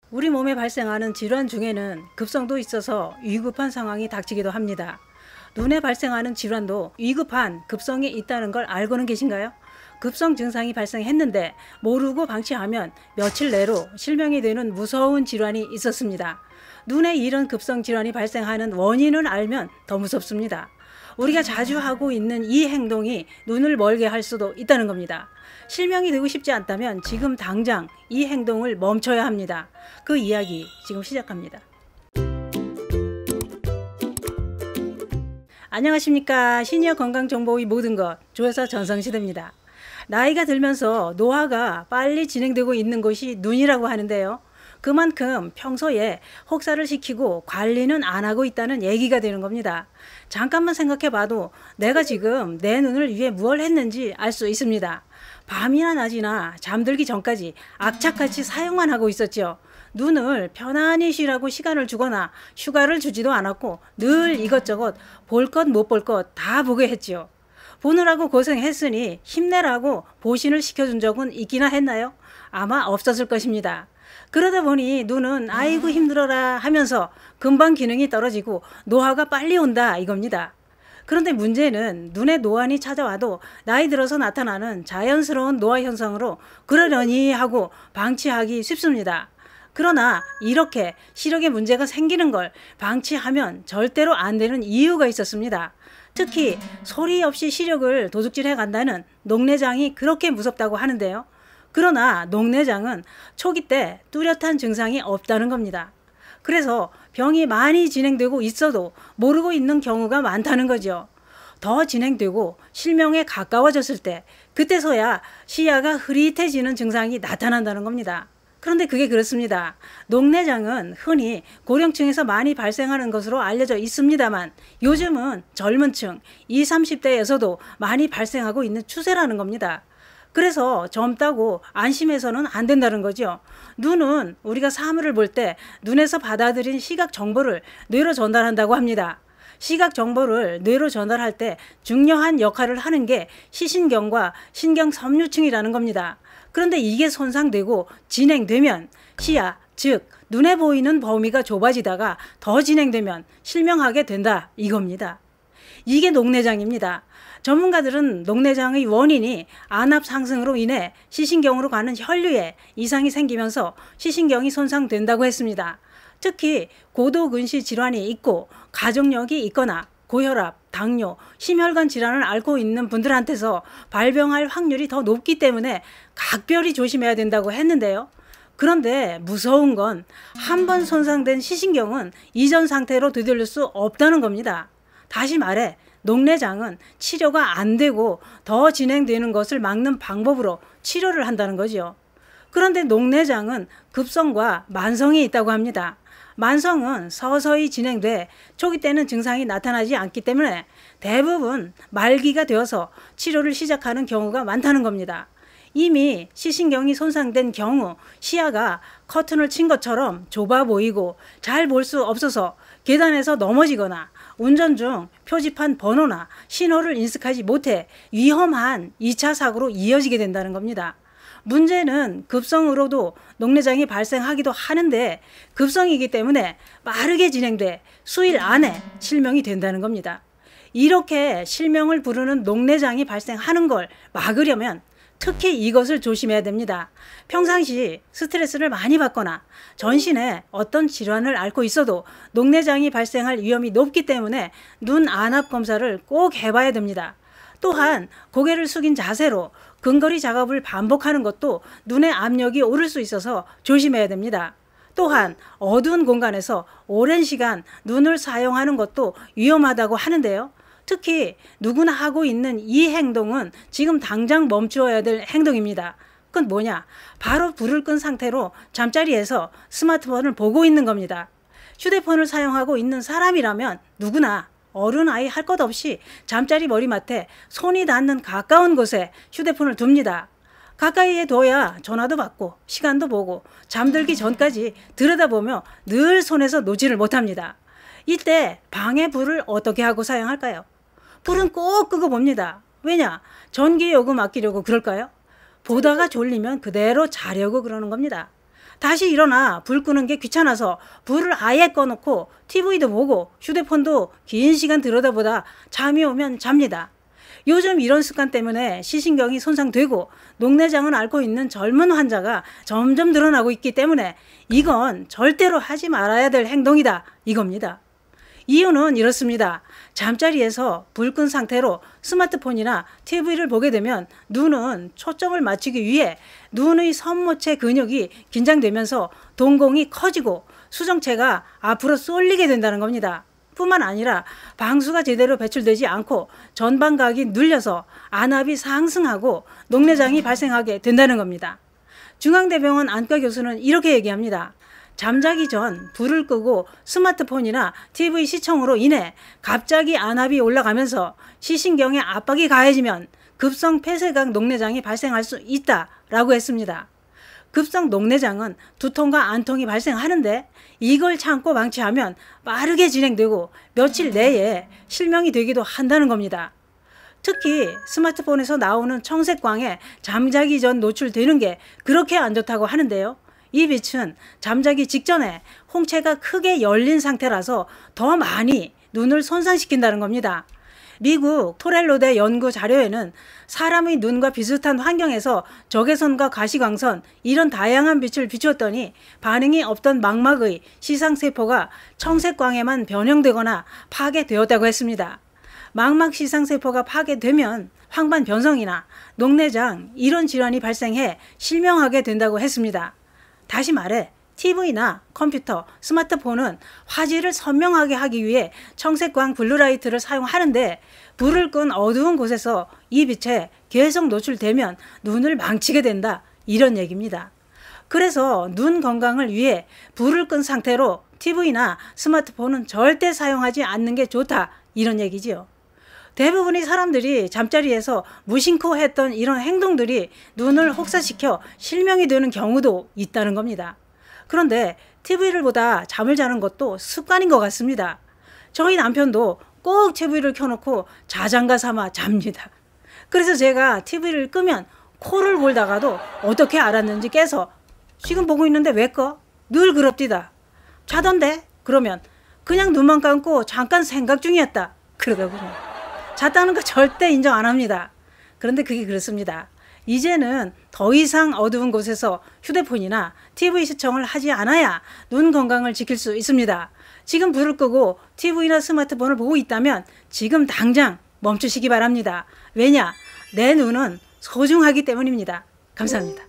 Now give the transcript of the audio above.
우리 몸에 발생하는 질환 중에는 급성도 있어서 위급한 상황이 닥치기도 합니다. 눈에 발생하는 질환도 위급한 급성이 있다는 걸 알고는 계신가요? 급성 증상이 발생했는데 모르고 방치하면 며칠 내로 실명이 되는 무서운 질환이 있었습니다. 눈에 이런 급성 질환이 발생하는 원인을 알면 더 무섭습니다. 우리가 자주 하고 있는 이 행동이 눈을 멀게 할 수도 있다는 겁니다. 실명이 되고 싶지 않다면 지금 당장 이 행동을 멈춰야 합니다. 그 이야기 지금 시작합니다. 안녕하십니까. 시니어 건강정보의 모든 것 조여사 전성시대입니다. 나이가 들면서 노화가 빨리 진행되고 있는 곳이 눈이라고 하는데요. 그만큼 평소에 혹사를 시키고 관리는 안 하고 있다는 얘기가 되는 겁니다. 잠깐만 생각해 봐도 내가 지금 내 눈을 위해 무엇을 했는지 알 수 있습니다. 밤이나 낮이나 잠들기 전까지 악착같이 사용만 하고 있었죠. 눈을 편안히 쉬라고 시간을 주거나 휴가를 주지도 않았고 늘 이것저것 볼 것 못 볼 것 다 보게 했죠. 보느라고 고생했으니 힘내라고 보신을 시켜준 적은 있기나 했나요? 아마 없었을 것입니다. 그러다 보니 눈은 아이고 힘들어라 하면서 금방 기능이 떨어지고 노화가 빨리 온다 이겁니다. 그런데 문제는 눈에 노안이 찾아와도 나이 들어서 나타나는 자연스러운 노화 현상으로 그러려니 하고 방치하기 쉽습니다. 그러나 이렇게 시력에 문제가 생기는 걸 방치하면 절대로 안 되는 이유가 있었습니다. 특히 소리 없이 시력을 도둑질해 간다는 녹내장이 그렇게 무섭다고 하는데요. 그러나 녹내장은 초기 때 뚜렷한 증상이 없다는 겁니다. 그래서 병이 많이 진행되고 있어도 모르고 있는 경우가 많다는 거죠. 더 진행되고 실명에 가까워졌을 때 그때서야 시야가 흐릿해지는 증상이 나타난다는 겁니다. 그런데 그게 그렇습니다. 녹내장은 흔히 고령층에서 많이 발생하는 것으로 알려져 있습니다만 요즘은 젊은 층 20, 30대에서도 많이 발생하고 있는 추세라는 겁니다. 그래서 젊다고 안심해서는 안 된다는 거죠. 눈은 우리가 사물을 볼 때 눈에서 받아들인 시각 정보를 뇌로 전달한다고 합니다. 시각 정보를 뇌로 전달할 때 중요한 역할을 하는 게 시신경과 신경섬유층이라는 겁니다. 그런데 이게 손상되고 진행되면 시야, 즉 눈에 보이는 범위가 좁아지다가 더 진행되면 실명하게 된다 이겁니다. 이게 녹내장입니다. 전문가들은 녹내장의 원인이 안압 상승으로 인해 시신경으로 가는 혈류에 이상이 생기면서 시신경이 손상된다고 했습니다. 특히 고도근시 질환이 있고 가족력이 있거나 고혈압, 당뇨, 심혈관 질환을 앓고 있는 분들한테서 발병할 확률이 더 높기 때문에 각별히 조심해야 된다고 했는데요. 그런데 무서운 건 한 번 손상된 시신경은 이전 상태로 되돌릴 수 없다는 겁니다. 다시 말해 녹내장은 치료가 안 되고 더 진행되는 것을 막는 방법으로 치료를 한다는 거죠. 그런데 녹내장은 급성과 만성이 있다고 합니다. 만성은 서서히 진행돼 초기 때는 증상이 나타나지 않기 때문에 대부분 말기가 되어서 치료를 시작하는 경우가 많다는 겁니다. 이미 시신경이 손상된 경우 시야가 커튼을 친 것처럼 좁아 보이고 잘 볼 수 없어서 계단에서 넘어지거나 운전 중 표지판 번호나 신호를 인식하지 못해 위험한 2차 사고로 이어지게 된다는 겁니다. 문제는 급성으로도 녹내장이 발생하기도 하는데 급성이기 때문에 빠르게 진행돼 수일 안에 실명이 된다는 겁니다. 이렇게 실명을 부르는 녹내장이 발생하는 걸 막으려면 특히 이것을 조심해야 됩니다. 평상시 스트레스를 많이 받거나 전신에 어떤 질환을 앓고 있어도 녹내장이 발생할 위험이 높기 때문에 눈 안압 검사를 꼭 해봐야 됩니다. 또한 고개를 숙인 자세로 근거리 작업을 반복하는 것도 눈의 압력이 오를 수 있어서 조심해야 됩니다. 또한 어두운 공간에서 오랜 시간 눈을 사용하는 것도 위험하다고 하는데요. 특히 누구나 하고 있는 이 행동은 지금 당장 멈추어야 될 행동입니다. 그건 뭐냐? 바로 불을 끈 상태로 잠자리에서 스마트폰을 보고 있는 겁니다. 휴대폰을 사용하고 있는 사람이라면 누구나 어른 아이 할 것 없이 잠자리 머리맡에 손이 닿는 가까운 곳에 휴대폰을 둡니다. 가까이에 둬야 전화도 받고 시간도 보고 잠들기 전까지 들여다보며 늘 손에서 놓지를 못합니다. 이때 방에 불을 어떻게 하고 사용할까요? 불은 꼭 끄고 봅니다. 왜냐? 전기요금 아끼려고 그럴까요? 보다가 졸리면 그대로 자려고 그러는 겁니다. 다시 일어나 불 끄는 게 귀찮아서 불을 아예 꺼놓고 TV도 보고 휴대폰도 긴 시간 들여다보다 잠이 오면 잡니다. 요즘 이런 습관 때문에 시신경이 손상되고 녹내장을 앓고 있는 젊은 환자가 점점 늘어나고 있기 때문에 이건 절대로 하지 말아야 될 행동이다 이겁니다. 이유는 이렇습니다. 잠자리에서 불 끈 상태로 스마트폰이나 TV를 보게 되면 눈은 초점을 맞추기 위해 눈의 선모체 근육이 긴장되면서 동공이 커지고 수정체가 앞으로 쏠리게 된다는 겁니다. 뿐만 아니라 방수가 제대로 배출되지 않고 전방각이 눌려서 안압이 상승하고 녹내장이 발생하게 된다는 겁니다. 중앙대병원 안과 교수는 이렇게 얘기합니다. 잠자기 전 불을 끄고 스마트폰이나 TV 시청으로 인해 갑자기 안압이 올라가면서 시신경에 압박이 가해지면 급성 폐쇄각 녹내장이 발생할 수 있다라고 했습니다. 급성 녹내장은 두통과 안통이 발생하는데 이걸 참고 방치하면 빠르게 진행되고 며칠 내에 실명이 되기도 한다는 겁니다. 특히 스마트폰에서 나오는 청색광에 잠자기 전 노출되는 게 그렇게 안 좋다고 하는데요. 이 빛은 잠자기 직전에 홍채가 크게 열린 상태라서 더 많이 눈을 손상시킨다는 겁니다. 미국 토렐로대 연구 자료에는 사람의 눈과 비슷한 환경에서 적외선과 가시광선 이런 다양한 빛을 비추었더니 반응이 없던 망막의 시상세포가 청색광에만 변형되거나 파괴되었다고 했습니다. 망막 시상세포가 파괴되면 황반 변성이나 녹내장 이런 질환이 발생해 실명하게 된다고 했습니다. 다시 말해 TV나 컴퓨터, 스마트폰은 화질을 선명하게 하기 위해 청색광 블루라이트를 사용하는데 불을 끈 어두운 곳에서 이 빛에 계속 노출되면 눈을 망치게 된다 이런 얘기입니다. 그래서 눈 건강을 위해 불을 끈 상태로 TV나 스마트폰은 절대 사용하지 않는 게 좋다 이런 얘기지요. 대부분의 사람들이 잠자리에서 무심코 했던 이런 행동들이 눈을 혹사시켜 실명이 되는 경우도 있다는 겁니다. 그런데 TV를 보다 잠을 자는 것도 습관인 것 같습니다. 저희 남편도 꼭 TV를 켜놓고 자장가 삼아 잡니다. 그래서 제가 TV를 끄면 코를 골다가도 어떻게 알았는지 깨서 지금 보고 있는데 왜 꺼? 늘 그럽디다. 자던데? 그러면 그냥 눈만 감고 잠깐 생각 중이었다. 그러더군요. 잤다는 거 절대 인정 안 합니다. 그런데 그게 그렇습니다. 이제는 더 이상 어두운 곳에서 휴대폰이나 TV 시청을 하지 않아야 눈 건강을 지킬 수 있습니다. 지금 불을 끄고 TV나 스마트폰을 보고 있다면 지금 당장 멈추시기 바랍니다. 왜냐? 내 눈은 소중하기 때문입니다. 감사합니다.